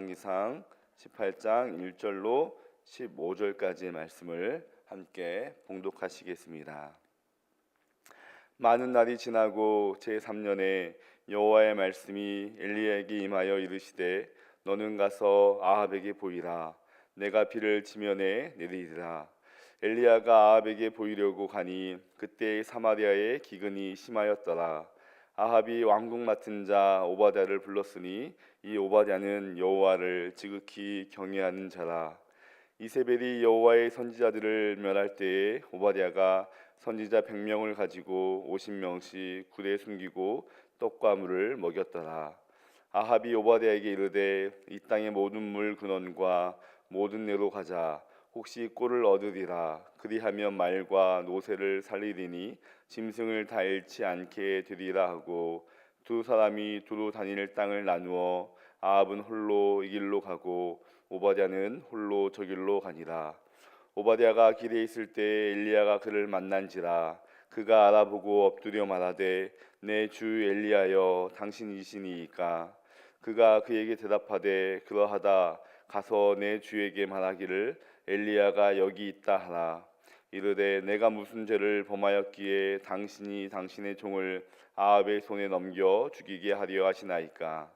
열왕기상 18장 1절로 15절까지의 말씀을 함께 봉독하시겠습니다. 많은 날이 지나고 제3년에 여호와의 말씀이 엘리야에게 임하여 이르시되 너는 가서 아합에게 보이라. 내가 비를 지면에 내리리라. 엘리야가 아합에게 보이려고 가니 그때 사마리아에 기근이 심하였더라. 아합이 왕궁 맡은 자 오바댜를 불렀으니 이 오바댜는 여호와를 지극히 경외하는 자라. 이세벨이 여호와의 선지자들을 멸할 때에 오바댜가 선지자 100명을 가지고 50명씩 굴에 숨기고 떡과 물을 먹였더라. 아합이 오바댜에게 이르되 이 땅의 모든 물 근원과 모든 내로 가자. 혹시 꼴을 얻으리라. 그리하면 말과 노새를 살리리니 짐승을 다 잃지 않게 되리라 하고 두 사람이 두루 다닐 땅을 나누어 아합은 홀로 이 길로 가고 오바댜는 홀로 저 길로 가니라. 오바댜가 길에 있을 때 엘리야가 그를 만난지라. 그가 알아보고 엎드려 말하되 내 주 엘리야여 당신이시니이까. 그가 그에게 대답하되 그러하다. 가서 내 주에게 말하기를 엘리야가 여기 있다 하라. 이르되 내가 무슨 죄를 범하였기에 당신이 당신의 종을 아합의 손에 넘겨 죽이게 하려 하시나이까.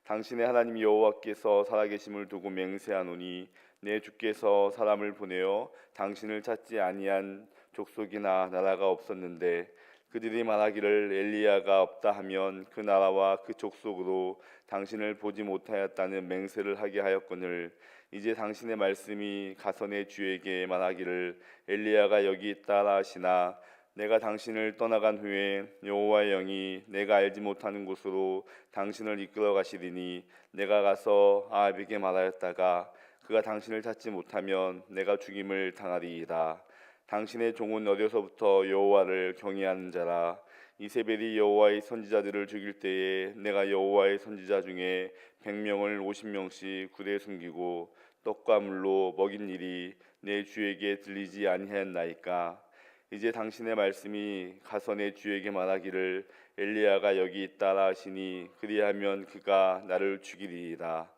당신의 하나님 여호와께서 살아계심을 두고 맹세하노니 내 주께서 사람을 보내어 당신을 찾지 아니한 족속이나 나라가 없었는데 그들이 말하기를 엘리야가 없다 하면 그 나라와 그 족속으로 당신을 보지 못하였다는 맹세를 하게 하였거늘 이제 당신의 말씀이 가서 내 주에게 말하기를 엘리야가 여기 있다라 하시나 내가 당신을 떠나간 후에 여호와의 영이 내가 알지 못하는 곳으로 당신을 이끌어 가시리니 내가 가서 아합에게 말하였다가 그가 당신을 찾지 못하면 내가 죽임을 당하리이다. 당신의 종은 어려서부터 여호와를 경외하는 자라. 이세벨이 여호와의 선지자들을 죽일 때에 내가 여호와의 선지자 중에 100명을 50명씩 굴에 숨기고 떡과 물로 먹인 일이 내 주에게 들리지 아니하였나이까. 이제 당신의 말씀이 가서 내 주에게 말하기를 엘리야가 여기 있다라 하시니 그리하면 그가 나를 죽이리이다.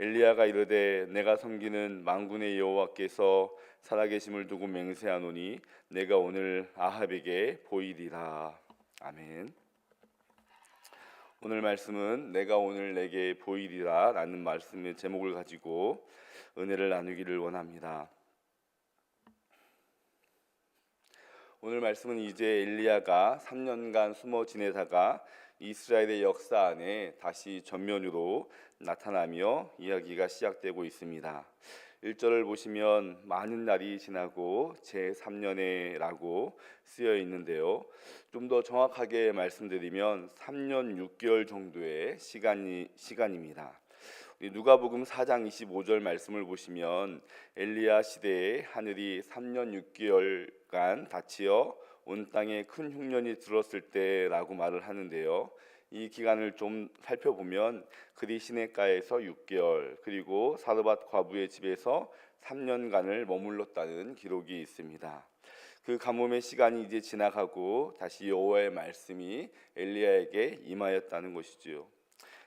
엘리야가 이르되 내가 섬기는 만군의 여호와께서 살아계심을 두고 맹세하노니 내가 오늘 아합에게 보이리라. 아멘. 오늘 말씀은 내가 오늘 내게 보이리라 라는 말씀의 제목을 가지고 은혜를 나누기를 원합니다. 오늘 말씀은 이제 엘리야가 3년간 숨어 지내다가 이스라엘의 역사 안에 다시 전면으로 나타나며 이야기가 시작되고 있습니다. 1절을 보시면 많은 날이 지나고 제3년에라고 쓰여 있는데요. 좀 더 정확하게 말씀드리면 3년 6개월 정도의 시간입니다. 누가복음 4장 25절 말씀을 보시면 엘리야 시대에 하늘이 3년 6개월간 닫히어 온 땅에 큰 흉년이 들었을 때라고 말을 하는데요. 이 기간을 좀 살펴보면 그리 시냇가에서 6개월 그리고 사르밧 과부의 집에서 3년간을 머물렀다는 기록이 있습니다. 그 가뭄의 시간이 이제 지나가고 다시 여호와의 말씀이 엘리야에게 임하였다는 것이지요.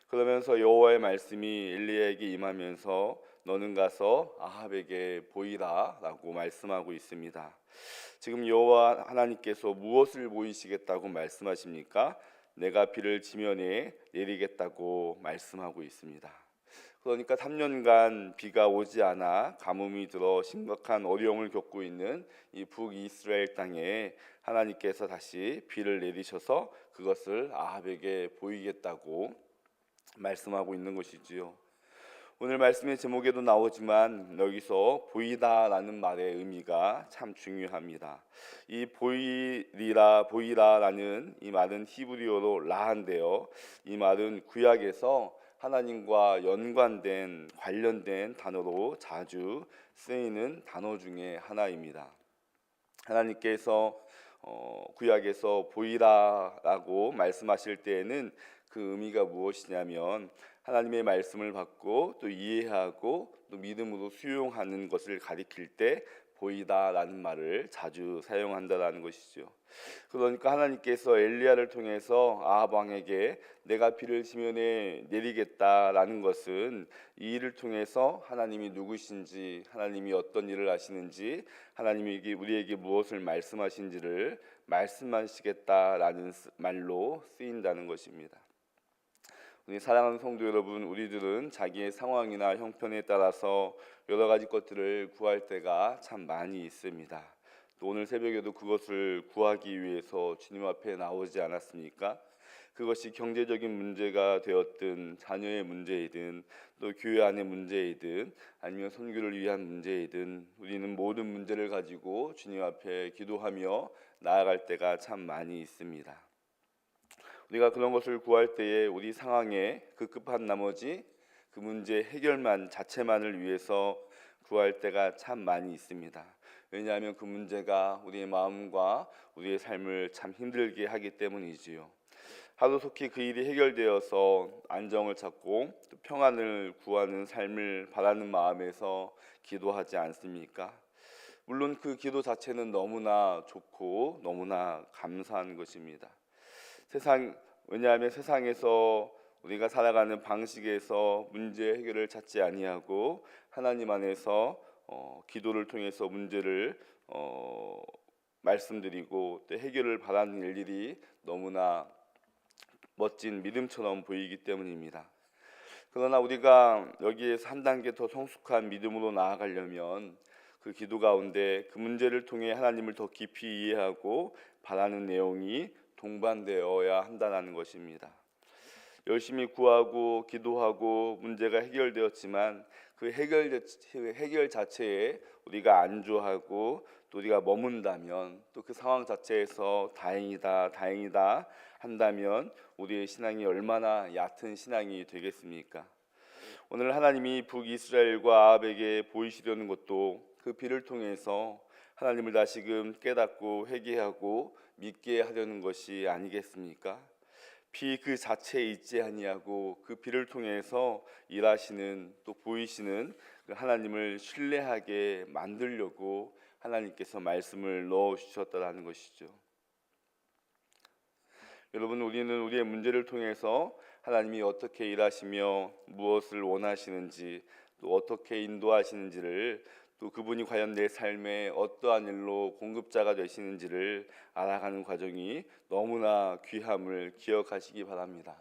그러면서 여호와의 말씀이 엘리야에게 임하면서 너는 가서 아합에게 보이라 라고 말씀하고 있습니다. 지금 여호와 하나님께서 무엇을 보이시겠다고 말씀하십니까? 내가 비를 지면에 내리겠다고 말씀하고 있습니다. 그러니까 3년간 비가 오지 않아 가뭄이 들어 심각한 어려움을 겪고 있는 이 북이스라엘 땅에 하나님께서 다시 비를 내리셔서 그것을 아합에게 보이겠다고 말씀하고 있는 것이지요. 오늘 말씀의 제목에도 나오지만 여기서 보이다라는 말의 의미가 참 중요합니다. 이 보이라라는 이 말은 히브리어로 라한데요. 이 말은 구약에서 하나님과 연관된 관련된 단어로 자주 쓰이는 단어 중에 하나입니다. 하나님께서 구약에서 보이라라고 말씀하실 때에는 그 의미가 무엇이냐면 하나님의 말씀을 받고 또 이해하고 또 믿음으로 수용하는 것을 가리킬 때 보이다라는 말을 자주 사용한다라는 것이죠. 그러니까 하나님께서 엘리야를 통해서 아합 왕에게 내가 비를 지면에 내리겠다라는 것은 이 일을 통해서 하나님이 누구신지, 하나님이 어떤 일을 하시는지, 하나님이 우리에게 무엇을 말씀하신지를 말씀하시겠다라는 말로 쓰인다는 것입니다. 우리 사랑하는 성도 여러분, 우리들은 자기의 상황이나 형편에 따라서 여러 가지 것들을 구할 때가 참 많이 있습니다. 또 오늘 새벽에도 그것을 구하기 위해서 주님 앞에 나오지 않았습니까? 그것이 경제적인 문제가 되었든, 자녀의 문제이든, 또 교회 안의 문제이든, 아니면 선교를 위한 문제이든, 우리는 모든 문제를 가지고 주님 앞에 기도하며 나아갈 때가 참 많이 있습니다. 우리가 그런 것을 구할 때에 우리 상황에 급급한 나머지 그 문제 해결만 자체만을 위해서 구할 때가 참 많이 있습니다. 왜냐하면 그 문제가 우리의 마음과 우리의 삶을 참 힘들게 하기 때문이지요. 하루속히 그 일이 해결되어서 안정을 찾고 또 평안을 구하는 삶을 바라는 마음에서 기도하지 않습니까? 물론 그 기도 자체는 너무나 좋고 너무나 감사한 것입니다. 왜냐하면 세상에서 우리가 살아가는 방식에서 문제 해결을 찾지 아니하고 하나님 안에서 기도를 통해서 문제를 말씀드리고 또 해결을 바라는 일들이 너무나 멋진 믿음처럼 보이기 때문입니다. 그러나 우리가 여기에서 한 단계 더 성숙한 믿음으로 나아가려면 그 기도 가운데 그 문제를 통해 하나님을 더 깊이 이해하고 바라는 내용이 동반되어야 한다는 것입니다. 열심히 구하고 기도하고 문제가 해결되었지만 그 해결 자체에 우리가 안주하고 또 우리가 머문다면 또 그 상황 자체에서 다행이다 한다면 우리의 신앙이 얼마나 얕은 신앙이 되겠습니까? 오늘 하나님이 북이스라엘과 아합에게 보이시려는 것도 그 비를 통해서 하나님을 다시금 깨닫고 회개하고 믿게 하려는 것이 아니겠습니까? 비 그 자체에 있지 아니하고 그 비를 통해서 일하시는 또 보이시는 그 하나님을 신뢰하게 만들려고 하나님께서 말씀을 넣어 주셨다라는 것이죠. 여러분, 우리는 우리의 문제를 통해서 하나님이 어떻게 일하시며 무엇을 원하시는지 또 어떻게 인도하시는지를 또 그분이 과연 내 삶에 어떠한 일로 공급자가 되시는지를 알아가는 과정이 너무나 귀함을 기억하시기 바랍니다.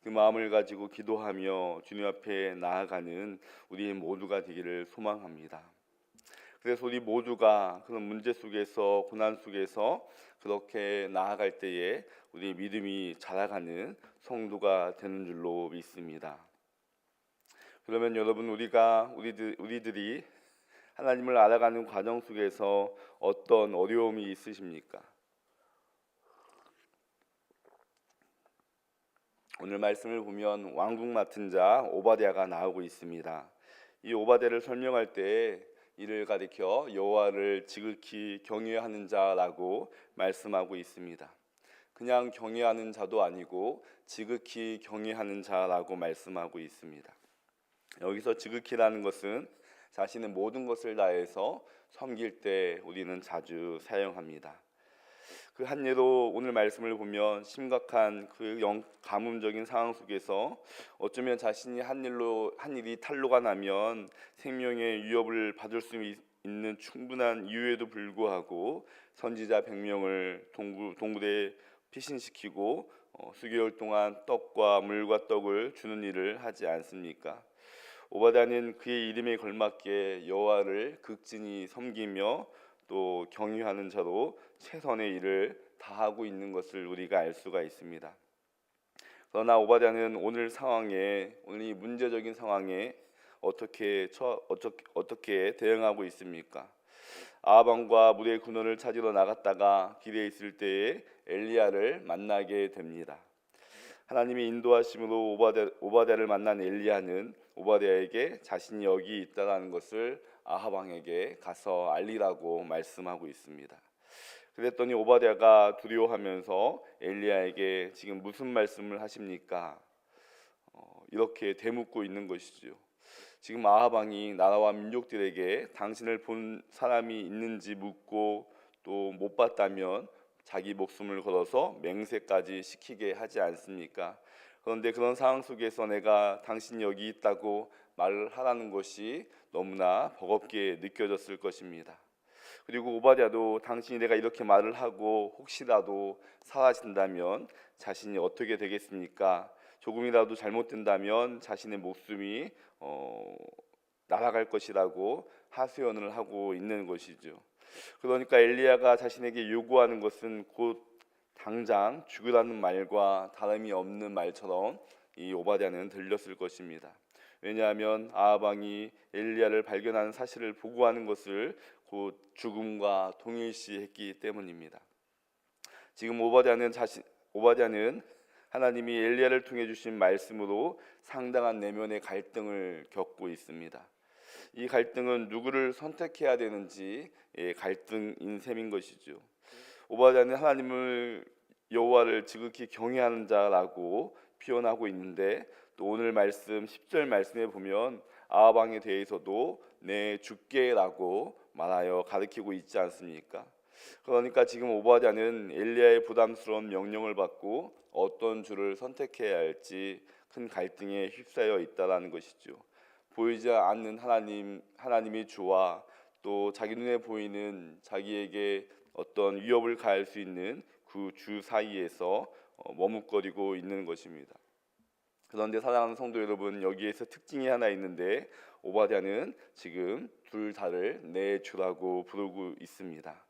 그 마음을 가지고 기도하며 주님 앞에 나아가는 우리 모두가 되기를 소망합니다. 그래서 우리 모두가 그런 문제 속에서 고난 속에서 그렇게 나아갈 때에 우리 믿음이 자라가는 성도가 되는 줄로 믿습니다. 그러면 여러분, 우리들이 하나님을 알아가는 과정 속에서 어떤 어려움이 있으십니까? 오늘 말씀을 보면 왕국 맡은 자 오바댜가 나오고 있습니다. 이 오바댜를 설명할 때 이를 가리켜 여호와를 지극히 경외하는 자라고 말씀하고 있습니다. 그냥 경외하는 자도 아니고 지극히 경외하는 자라고 말씀하고 있습니다. 여기서 지극히라는 것은 자신의 모든 것을 다해서 섬길 때 우리는 자주 사용합니다. 그 한 예로 오늘 말씀을 보면 심각한 그 가뭄적인 상황 속에서 어쩌면 자신이 한 일이 탄로가 나면 생명의 위협을 받을 수 있는 충분한 이유에도 불구하고 선지자 100명을 동굴에 피신시키고 수개월 동안 떡과 물과 떡을 주는 일을 하지 않습니까? 오바댜는 그의 이름에 걸맞게 여호와를 극진히 섬기며 또 경유하는 자로 최선의 일을 다하고 있는 것을 우리가 알 수가 있습니다. 그러나 오바댜는 오늘 이 문제적인 상황에 어떻게 대응하고 있습니까? 아합 왕과 무리의 군원을 찾으러 나갔다가 길에 있을 때에 엘리야를 만나게 됩니다. 하나님의 인도하심으로 오바댜를 만난 엘리야는 오바댜에게 자신이 여기 있다라는 것을 아합 왕에게 가서 알리라고 말씀하고 있습니다. 그랬더니 오바댜가 두려워하면서 엘리야에게 지금 무슨 말씀을 하십니까? 이렇게 되묻고 있는 것이죠. 지금 아합 왕이 나라와 민족들에게 당신을 본 사람이 있는지 묻고 또 못 봤다면 자기 목숨을 걸어서 맹세까지 시키게 하지 않습니까? 그런데 그런 상황 속에서 내가 당신이 여기 있다고 말을 하라는 것이 너무나 버겁게 느껴졌을 것입니다. 그리고 오바댜도 당신이 내가 이렇게 말을 하고 혹시라도 사라진다면 자신이 어떻게 되겠습니까? 조금이라도 잘못된다면 자신의 목숨이 날아갈 것이라고 하소연을 하고 있는 것이죠. 그러니까 엘리야가 자신에게 요구하는 것은 곧 당장 죽으라는 말과 다름이 없는 말처럼 이 오바댜는 들렸을 것입니다. 왜냐하면 아합 왕이 엘리야를 발견하는 사실을 보고하는 것을 곧 죽음과 동일시했기 때문입니다. 지금 오바댜는 하나님이 엘리야를 통해 주신 말씀으로 상당한 내면의 갈등을 겪고 있습니다. 이 갈등은 누구를 선택해야 되는지 갈등인 셈인 것이죠. 오바댜는 하나님을 여호와를 지극히 경외하는 자라고 표현하고 있는데 또 오늘 말씀 10절 말씀에 보면 아합 왕에 대해서도 내 주께라고 말하여 가르치고 있지 않습니까? 그러니까 지금 오바댜는 엘리야의 부담스러운 명령을 받고 어떤 주를 선택해야 할지 큰 갈등에 휩싸여 있다라는 것이죠. 보이지 않는 하나님의 주와 또 자기 눈에 보이는 자기에게 어떤 위협을 가할 수 있는 그 주 사이에서 머뭇거리고 있는 것입니다. 그런데 사랑하는 성도 여러분, 여기에서 특징이 하나 있는데 오바댜는 지금 둘 다를 내 주라고 부르고 있습니다.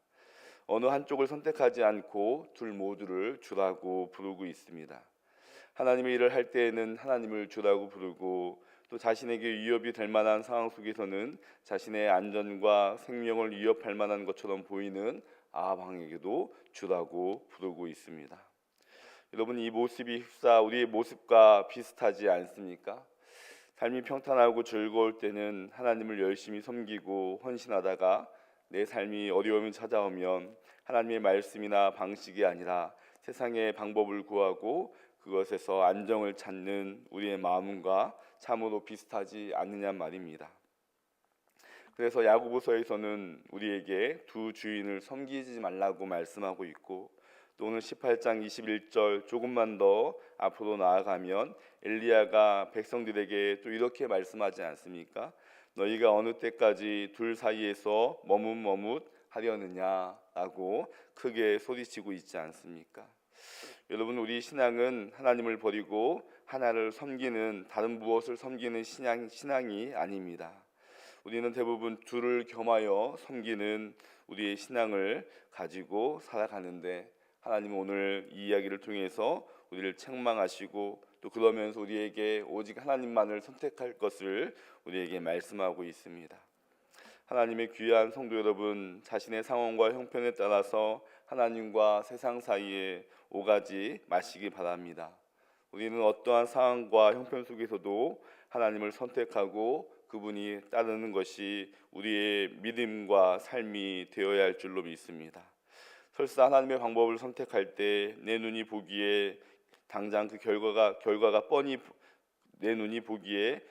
어느 한쪽을 선택하지 않고 둘 모두를 주라고 부르고 있습니다. 하나님의 일을 할 때에는 하나님을 주라고 부르고 또 자신에게 위협이 될 만한 상황 속에서는 자신의 안전과 생명을 위협할 만한 것처럼 보이는 아합 왕에게도 주라고 부르고 있습니다. 여러분, 이 모습이 흡사 우리의 모습과 비슷하지 않습니까? 삶이 평탄하고 즐거울 때는 하나님을 열심히 섬기고 헌신하다가 내 삶이 어려움이 찾아오면 하나님의 말씀이나 방식이 아니라 세상의 방법을 구하고 그것에서 안정을 찾는 우리의 마음과 참으로 비슷하지 않느냐 말입니다. 그래서 야고보서에서는 우리에게 두 주인을 섬기지 말라고 말씀하고 있고 또 오늘 18장 21절 조금만 더 앞으로 나아가면 엘리야가 백성들에게 또 이렇게 말씀하지 않습니까? 너희가 어느 때까지 둘 사이에서 머뭇머뭇하려느냐라고 크게 소리치고 있지 않습니까? 여러분, 우리 신앙은 하나님을 버리고 하나를 섬기는 다른 무엇을 섬기는 신앙이 아닙니다. 우리는 대부분 둘을 겸하여 섬기는 우리의 신앙을 가지고 살아가는데 하나님은 오늘 이 이야기를 통해서 우리를 책망하시고 또 그러면서 우리에게 오직 하나님만을 선택할 것을 우리에게 말씀하고 있습니다. 하나님의 귀한 성도 여러분, 자신의 상황과 형편에 따라서 하나님과 세상 사이에 오가지 마시기 바랍니다. 우리는 어떠한 상황과 형편 속에서도 하나님을 선택하고 그분이 따르는 것이 우리의 믿음과 삶이 되어야 할 줄로 믿습니다. 설사 하나님의 방법을 선택할 때 내 눈이 보기에 당장 그 결과가 뻔히 내 눈이 보기에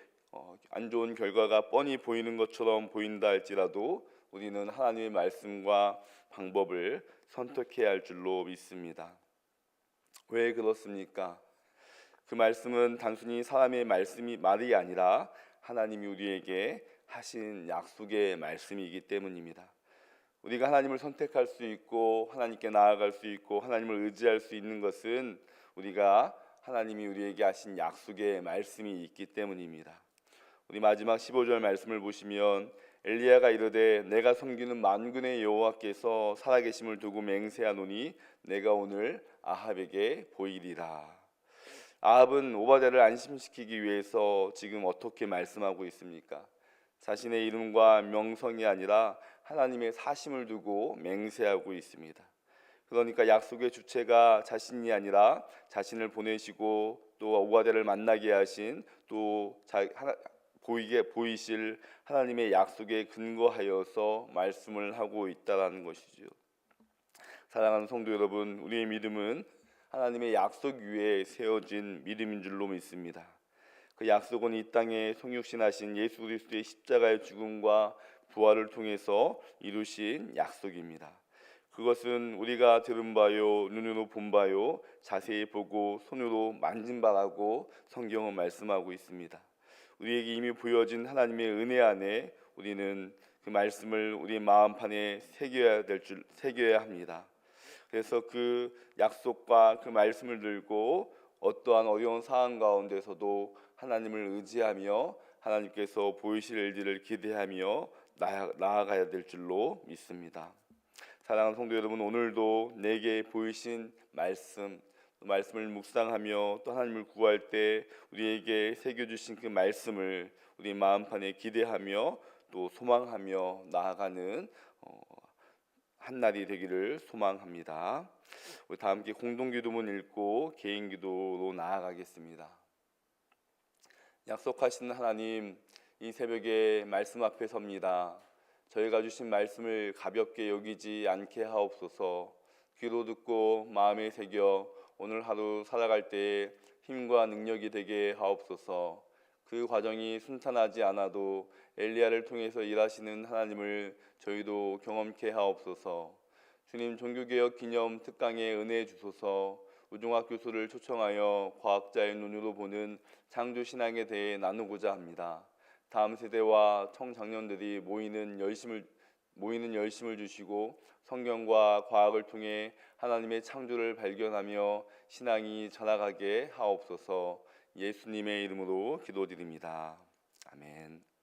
안 좋은 결과가 뻔히 보이는 것처럼 보인다 할지라도 우리는 하나님의 말씀과 방법을 선택해야 할 줄로 믿습니다. 왜 그렇습니까? 그 말씀은 단순히 사람의 말이 아니라 하나님이 우리에게 하신 약속의 말씀이기 때문입니다. 우리가 하나님을 선택할 수 있고 하나님께 나아갈 수 있고 하나님을 의지할 수 있는 것은 우리가 하나님이 우리에게 하신 약속의 말씀이 있기 때문입니다. 우리 마지막 15절 말씀을 보시면 엘리야가 이르되 내가 섬기는 만군의 여호와께서 살아계심을 두고 맹세하노니 내가 오늘 아합에게 보이리라. 아합은 오바댜를 안심시키기 위해서 지금 어떻게 말씀하고 있습니까? 자신의 이름과 명성이 아니라 하나님의 사심을 두고 맹세하고 있습니다. 그러니까 약속의 주체가 자신이 아니라 자신을 보내시고 또 오바댜를 만나게 하신 또 보이실 하나님의 약속에 근거하여서 말씀을 하고 있다라는 것이죠. 사랑하는 성도 여러분, 우리의 믿음은 하나님의 약속 위에 세워진 믿음인 줄로 믿습니다. 그 약속은 이 땅에 성육신하신 예수 그리스도의 십자가의 죽음과 부활을 통해서 이루신 약속입니다. 그것은 우리가 들은 바요, 눈으로 본 바요, 자세히 보고 손으로 만진 바라고 성경은 말씀하고 있습니다. 우리에게 이미 보여진 하나님의 은혜 안에 우리는 그 말씀을 우리 마음판에 새겨야 합니다. 그래서 그 약속과 그 말씀을 들고 어떠한 어려운 상황 가운데서도 하나님을 의지하며 하나님께서 보이실 일들을 기대하며 나아가야 될 줄로 믿습니다. 사랑하는 성도 여러분, 오늘도 내게 보이신 말씀을 묵상하며 또 하나님을 구할 때 우리에게 새겨주신 그 말씀을 우리 마음판에 기대하며 또 소망하며 나아가는 한날이 되기를 소망합니다. 우리 다 함께 공동기도문 읽고 개인기도로 나아가겠습니다. 약속하신 하나님, 이 새벽에 말씀 앞에 섭니다. 저희가 주신 말씀을 가볍게 여기지 않게 하옵소서. 귀로 듣고 마음에 새겨 오늘 하루 살아갈 때에 힘과 능력이 되게 하옵소서. 그 과정이 순탄하지 않아도 엘리야를 통해서 일하시는 하나님을 저희도 경험케 하옵소서. 주님, 종교개혁 기념 특강에 은혜 주소서. 우종학 교수를 초청하여 과학자의 눈으로 보는 창조신앙에 대해 나누고자 합니다. 다음 세대와 청장년들이 모이는 열심을 주시고 성경과 과학을 통해 하나님의 창조를 발견하며 신앙이 자라가게 하옵소서. 예수님의 이름으로 기도드립니다. 아멘.